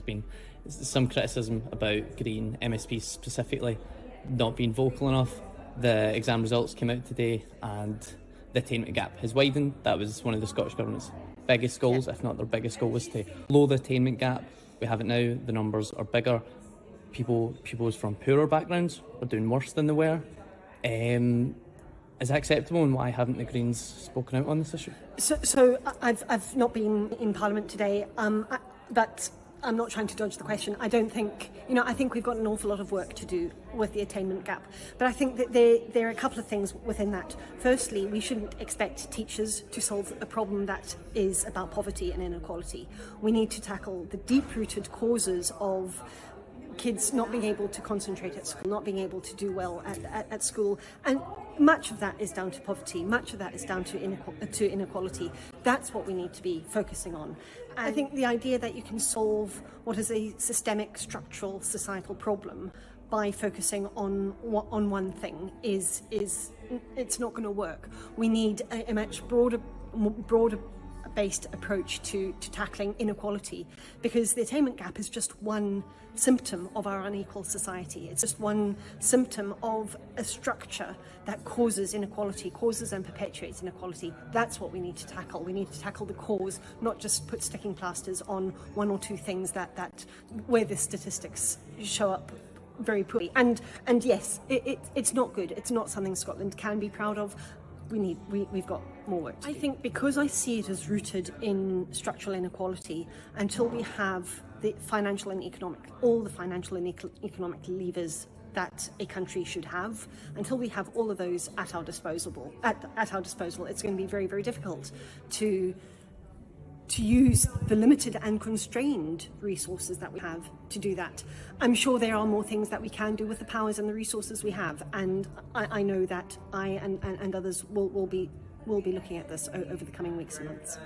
been some criticism about Green MSP specifically not being vocal enough. The exam results came out today and the attainment gap has widened. That was one of the Scottish Government's biggest goals, if not their biggest goal, was to lower the attainment gap. We have it now, the numbers are bigger. Pupils from poorer backgrounds are doing worse than they were. Is that acceptable, and why haven't the Greens spoken out on this issue? So I've not been in Parliament today, but I'm not trying to dodge the question. I don't think, I think we've got an awful lot of work to do with the attainment gap. But I think that there are a couple of things within that. Firstly, we shouldn't expect teachers to solve a problem that is about poverty and inequality. We need to tackle the deep-rooted causes of kids not being able to concentrate at school, not being able to do well at school. And much of that is down to poverty, much of that is down to inequality. That's what we need to be focusing on. I think the idea that you can solve what is a systemic, structural, societal problem by focusing on one thing is it's not going to work. We need a much broader based approach to tackling inequality, because the attainment gap is just one symptom of our unequal society. It's just one symptom of a structure that causes inequality, causes and perpetuates inequality. That's what we need to tackle. We need to tackle the cause, not just put sticking plasters on one or two things that where the statistics show up very poorly. And yes, it's not good. It's not something Scotland can be proud of. We've got more work to do. I think because I see it as rooted in structural inequality, until we have the financial and economic, all the financial and economic levers that a country should have, until we have all of those at our disposal, it's going to be very, very difficult to use the limited and constrained resources that we have to do that. I'm sure there are more things that we can do with the powers and the resources we have, and I know that I and others will be looking at this over the coming weeks and months.